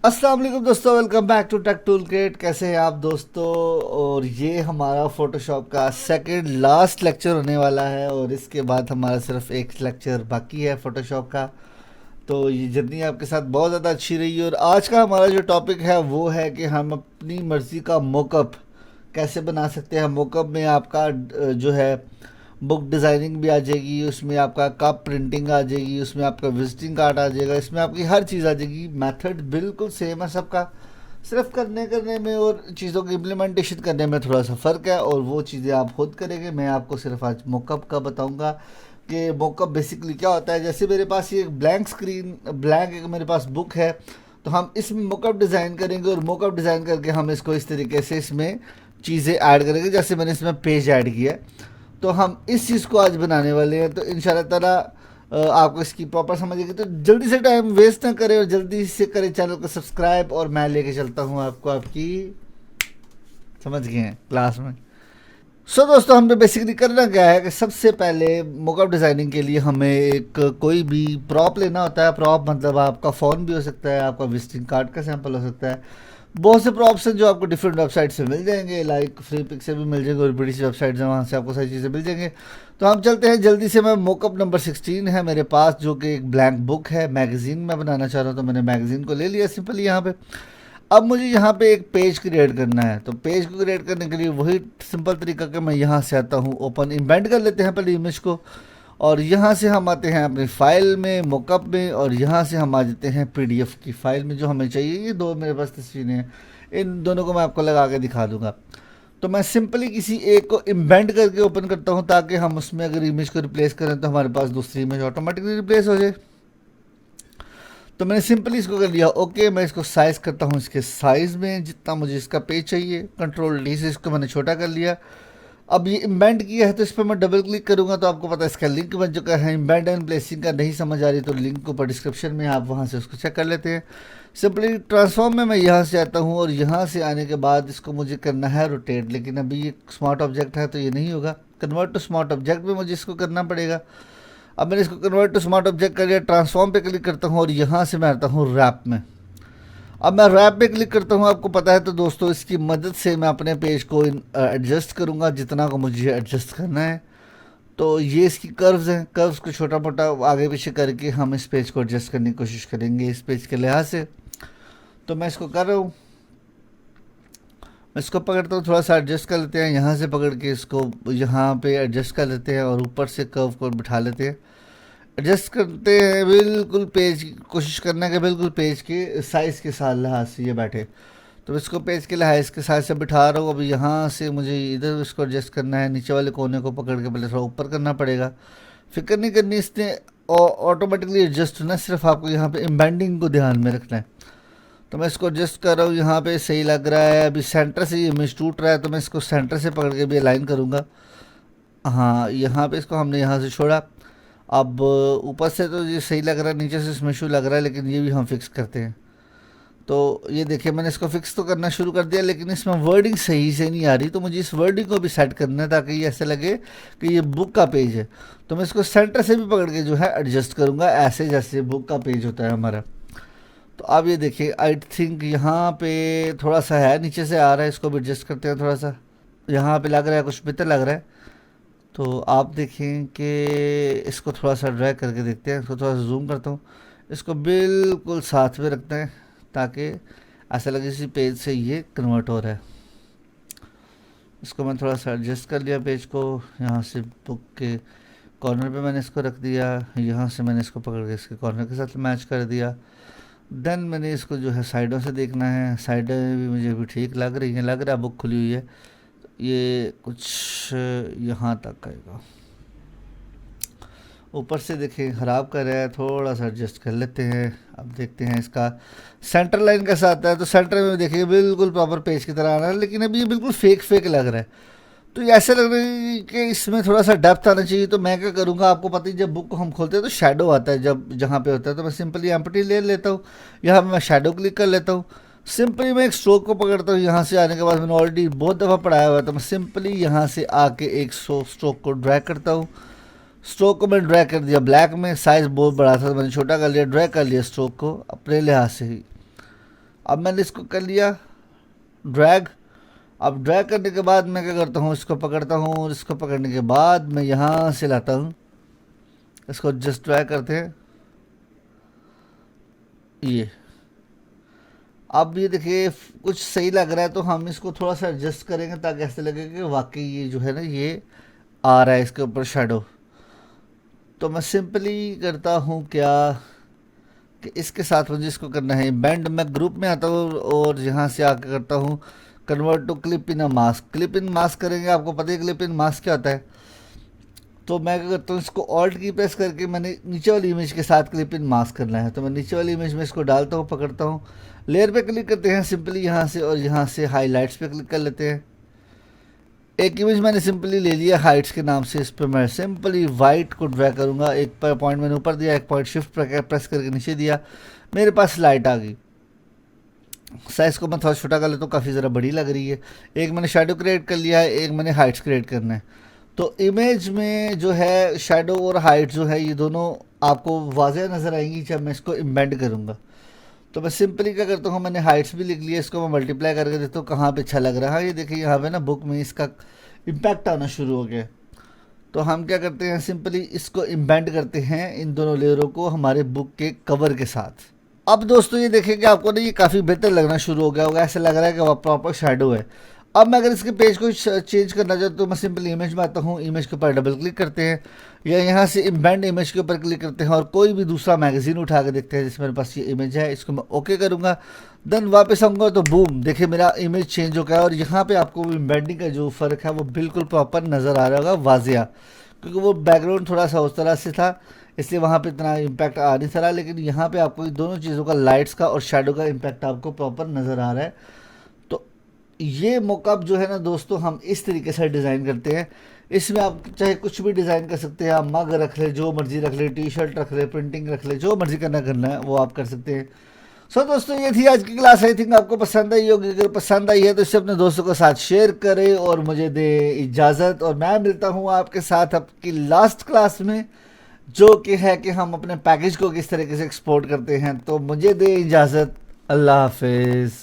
अस्सलाम वालेकुम दोस्तों, welcome back to tech tool kit. कैसे हैं आप दोस्तों। और ये हमारा फोटोशॉप का सेकंड लास्ट लेक्चर होने वाला है और इसके बाद हमारा सिर्फ एक लेक्चर बाकी है फोटोशॉप का। तो ये जर्नी आपके साथ बहुत ज़्यादा अच्छी रही और आज का हमारा जो टॉपिक है वो है कि हम अपनी मर्ज़ी का मोकअप कैसे बना सकते हैं। मोकअप में आपका जो है बुक डिज़ाइनिंग भी आ जाएगी, उसमें आपका कप प्रिंटिंग आ जाएगी, उसमें आपका विजिटिंग कार्ड आ जाएगा, इसमें आपकी हर चीज़ आ जाएगी। मेथड बिल्कुल सेम है सबका, सिर्फ करने करने में और चीज़ों की इम्प्लीमेंटेशन करने में थोड़ा सा फ़र्क है और वो चीज़ें आप खुद करेंगे। मैं आपको सिर्फ आज मोकअप का बताऊंगा कि मोकअप बेसिकली क्या होता है। जैसे मेरे पास ये ब्लैंक स्क्रीन ब्लैंक एक मेरे पास बुक है, तो हम इसमें मोकअप डिज़ाइन करेंगे और मोकअप डिज़ाइन करके हम इसको इस तरीके से इसमें चीज़ें ऐड करेंगे। जैसे मैंने इसमें पेज ऐड किया है, तो हम इस चीज़ को आज बनाने वाले हैं। तो इंशाल्लाह ताला आपको इसकी प्रॉपर समझ आएगी। तो जल्दी से टाइम वेस्ट ना करें और जल्दी से करें चैनल को सब्सक्राइब। और मैं लेके चलता हूँ आपको आपकी समझ गए हैं क्लास में। दोस्तों, हमने बेसिकली करना क्या है कि सबसे पहले मोकअप डिज़ाइनिंग के लिए हमें एक कोई भी प्रॉप लेना होता है। प्रॉप मतलब आपका फ़ोन भी हो सकता है, आपका विजिटिंग कार्ड का सैंपल हो सकता है। बहुत से प्रॉप्स हैं जो आपको डिफरेंट वेबसाइट से मिल जाएंगे, लाइक फ्री पिक से भी मिल जाएंगे और ब्रिटिश वेबसाइट है, वहाँ से आपको सारी चीज़ें मिल जाएंगे। तो हम चलते हैं जल्दी से। मैं मोकअप नंबर 16 है मेरे पास, जो कि एक ब्लैंक बुक है। मैगज़ीन में बनाना चाह रहा हूँ तो मैंने मैगज़ीन को ले लिया सिंपली यहाँ पे। अब मुझे यहाँ पे एक पेज क्रिएट करना है। तो पेज को क्रिएट करने के लिए वही सिंपल तरीका कि मैं यहाँ से आता हूँ, ओपन इम्बेड कर लेते हैं पहले इमेज को, और यहाँ से हम आते हैं अपनी फ़ाइल में मोकअप में, और यहाँ से हम आ जाते हैं पीडीएफ की फ़ाइल में जो हमें चाहिए। ये दो मेरे पास तस्वीरें हैं, इन दोनों को मैं आपको लगा के दिखा दूंगा। तो मैं सिंपली किसी एक को इम्बेड करके ओपन करता हूँ ताकि हम उसमें अगर इमेज को रिप्लेस करें तो हमारे पास दूसरी इमेज ऑटोमेटिकली रिप्लेस हो जाए। तो मैंने सिंपली इसको कर लिया ओके। मैं इसको साइज़ करता हूँ इसके साइज़ में जितना मुझे इसका पेज चाहिए। कंट्रोल डी से इसको मैंने छोटा कर लिया। अब ये इम्बेंड किया है तो इस पर मैं डबल क्लिक करूंगा तो आपको पता है इसका लिंक बन चुका है। इम्बेंड एंड प्लेसिंग का नहीं समझ आ रही तो लिंक को ऊपर डिस्क्रिप्शन में आप वहां से उसको चेक कर लेते हैं। सिंपली ट्रांसफॉर्म में मैं यहाँ से आता हूँ और यहाँ से आने के बाद इसको मुझे करना है रोटेट, लेकिन अभी ये स्मार्ट ऑब्जेक्ट है तो ये नहीं होगा। कन्वर्ट टू स्मार्ट ऑब्जेक्ट में मुझे इसको करना पड़ेगा। अब मैंने इसको कन्वर्ट टू स्मार्ट ऑब्जेक्ट कर लिया, ट्रांसफॉर्म पे क्लिक करता हूँ और यहाँ से मैं आता हूँ रैप में। अब मैं रैप पे क्लिक करता हूँ, आपको पता है। तो दोस्तों, इसकी मदद से मैं अपने पेज को एडजस्ट करूँगा जितना को मुझे एडजस्ट करना है। तो ये इसकी कर्व्स हैं, कर्व्स को छोटा मोटा आगे पीछे करके हम इस पेज को एडजस्ट करने की कोशिश करेंगे इस पेज के लिहाज से। तो मैं इसको कर रहा हूँ, मैं इसको पकड़ता हूँ, थोड़ा सा एडजस्ट कर लेते हैं। यहाँ से पकड़ के इसको यहाँ पे एडजस्ट कर लेते हैं और ऊपर से कर्व को बिठा लेते हैं। एडजस्ट करते हैं बिल्कुल पेज की कोशिश करना कि बिल्कुल पेज के साइज़ के साथ लिहाज से ये बैठे। तो इसको पेज के लिहाज के साइज से बिठा रहा हूँ। अब यहाँ से मुझे इधर इसको एडजस्ट करना है, नीचे वाले कोने को पकड़ के पहले थोड़ा ऊपर करना पड़ेगा। फिक्र नहीं करनी, इसने ऑटोमेटिकली एडजस्ट होना, सिर्फ आपको यहाँ पे इम्बेंडिंग को ध्यान में रखना है। तो मैं इसको एडजस्ट कर रहा हूँ, यहाँ पे सही लग रहा है। अभी सेंटर से ये इमेज टूट रहा है तो मैं इसको सेंटर से पकड़ के भी अलाइन करूँगा। हाँ, यहाँ पे इसको हमने यहाँ से छोड़ा। अब ऊपर से तो ये सही लग रहा है, नीचे से इसमें इशू लग रहा है, लेकिन ये भी हम फिक्स करते हैं। तो ये देखिए, मैंने इसको फिक्स तो करना शुरू कर दिया लेकिन इसमें वर्डिंग सही से नहीं आ रही। तो मुझे इस वर्डिंग को भी सेट करना है ताकि ये ऐसे लगे कि ये बुक का पेज है। तो मैं इसको सेंटर से भी पकड़ के जो है एडजस्ट करूँगा, ऐसे जैसे बुक का पेज होता है हमारा। तो अब ये देखिए, आई थिंक यहाँ पे थोड़ा सा है, नीचे से आ रहा है, इसको भी एडजस्ट करते हैं थोड़ा सा। यहाँ पे लग रहा है कुछ बेहतर लग रहा है। तो आप देखें कि इसको थोड़ा सा ड्रैग करके देखते हैं। इसको थोड़ा सा जूम करता हूँ, इसको बिल्कुल साथ में रखते हैं ताकि ऐसा लगे इसी पेज से ये कन्वर्ट हो रहा है। इसको मैं थोड़ा सा एडजस्ट कर लिया पेज को। यहाँ से बुक के कॉर्नर पे मैंने इसको रख दिया, यहाँ से मैंने इसको पकड़ के इसके कॉर्नर के साथ मैच कर दिया। देन मैंने इसको जो है साइडों से देखना है, साइडें भी मुझे भी ठीक लग रही हैं। लग रहा है बुक खुली हुई है। ये कुछ यहाँ तक आएगा, ऊपर से देखें ख़राब कर रहा है, थोड़ा सा एडजस्ट कर लेते हैं। अब देखते हैं इसका सेंटर लाइन कैसा आता है। तो सेंटर में देखिए बिल्कुल प्रॉपर पेज की तरह आ रहा है, लेकिन अभी ये बिल्कुल फेक फेक लग रहा है। तो ये ऐसे लग रहा है कि इसमें थोड़ा सा डेप्थ आना चाहिए। तो मैं क्या करूँगा, आपको पता ही, जब बुक को हम खोलते हैं तो शेडो आता है जब जहाँ पे होता है। तो मैं सिंपली एम्प्टी ले लेता हूँ, यहाँ पर मैं शेडो क्लिक कर लेता हूँ। सिंपली मैं एक स्ट्रोक को पकड़ता हूँ। यहाँ से आने के बाद मैंने ऑलरेडी बहुत दफ़ा पढ़ाया हुआ है, तो मैं सिंपली यहाँ से आके एक स्ट्रोक को ड्रैग करता हूँ। स्ट्रोक को मैंने ड्रैग कर दिया ब्लैक में, साइज़ बहुत बड़ा था तो मैंने छोटा कर लिया, ड्रैग कर लिया स्ट्रोक को अपने लिहाज से ही। अब मैंने इसको कर लिया ड्रैग। अब ड्रैग करने के बाद मैं क्या करता हूँ, इसको पकड़ता हूँ और इसको पकड़ने के बाद मैं यहाँ से लाता हूँ, इसको जस्ट ड्रैग करते हैं ये। अब ये देखिए कुछ सही लग रहा है, तो हम इसको थोड़ा सा एडजस्ट करेंगे ताकि ऐसे लगे कि वाकई ये जो है ना ये आ रहा है इसके ऊपर शेडो। तो मैं सिंपली करता हूँ क्या कि इसके साथ मुझे इसको करना है बैंड। मैं ग्रुप में आता हूँ और यहाँ से आकर करता हूँ convert to clip in a mask. Clip in mask करेंगे, आपको पता है क्लिप इन मास्क क्या होता है। तो मैं क्या करता हूँ, इसको ऑल्ट की प्रेस करके मैंने नीचे वाली इमेज के साथ क्लिप इन मास्क करना है, तो मैं नीचे वाली इमेज में इसको डालता हूँ, पकड़ता हूँ, लेयर पे क्लिक करते हैं सिंपली यहाँ से, और यहाँ से हाईलाइट्स पे क्लिक कर लेते हैं। एक इमेज मैंने सिंपली ले लिया हाइट्स के नाम से, इस पर मैं सिंपली वाइट को ड्रैग करूँगा। एक पॉइंट मैंने ऊपर दिया, एक पॉइंट शिफ्ट प्रेस करके नीचे दिया, मेरे पास लाइट आ गई। साइज़ को मैं थोड़ा छोटा कर लेता हूँ, काफ़ी ज़रा बड़ी लग रही है। एक मैंने शेडो क्रिएट कर लिया है, एक मैंने हाइट्स क्रिएट करना है। तो इमेज में जो है शेडो और हाइट जो है ये दोनों आपको वाज़ेह नज़र आएंगी जब मैं इसको इम्बेंड करूँगा। तो मैं सिंपली क्या करता हूँ, मैंने हाइट्स भी लिख लिया, इसको मैं मल्टीप्लाई करके देखता हूँ कहाँ पे अच्छा लग रहा है। ये देखिए यहाँ पे ना बुक में इसका इम्पैक्ट आना शुरू हो गया। तो हम क्या करते हैं, सिंपली इसको इम्बेंड करते हैं इन दोनों लेयरों को हमारे बुक के कवर के साथ। अब दोस्तों ये देखेंगे आपको ना ये काफ़ी बेहतर लगना शुरू हो गया होगा, ऐसा लग रहा है कि वह प्रॉपर शेडो है। अब मैं अगर इसके पेज को चेंज करना चाहता तो मैं सिंपली इमेज में आता हूँ, इमेज के ऊपर डबल क्लिक करते हैं या यहाँ से इम्बेंड इमेज के ऊपर क्लिक करते हैं और कोई भी दूसरा मैगजीन उठा के देखते हैं जिसमें मेरे पास ये इमेज है, इसको मैं ओके करूँगा। देन वापस आऊँगा तो बूम, देखिए मेरा इमेज चेंज हो गया और यहाँ पे आपको इम्बेंडिंग का जो फ़र्क है वो बिल्कुल प्रॉपर नज़र आ रहा होगा वाजिया, क्योंकि वो बैकग्राउंड थोड़ा सा उस तरह से था इसलिए वहाँ पे इतना इम्पैक्ट आ नहीं रहा, लेकिन यहाँ पे आपको दोनों चीज़ों का लाइट्स का और शेडो का इम्पैक्ट आपको प्रॉपर नज़र आ रहा है। तो ये मॉकअप जो है ना दोस्तों हम इस तरीके से डिज़ाइन करते हैं। इसमें आप चाहे कुछ भी डिज़ाइन कर सकते हैं, आप मग रख ले, जो मर्जी रख ले, टी शर्ट रख ले, प्रिंटिंग रख ले, जो मर्जी करना है वो आप कर सकते हैं। सो दोस्तों ये थी आज की क्लास, आई थिंक आपको पसंद आई होगी। अगर पसंद आई है तो इसे अपने दोस्तों के साथ शेयर करें और मुझे दे इजाज़त। और मैं मिलता हूँ आपके साथ आपकी लास्ट क्लास में, जो कि है कि हम अपने पैकेज को किस तरीके से एक्सपोर्ट करते हैं। तो मुझे दे इजाज़त, अल्लाह हाफिज़।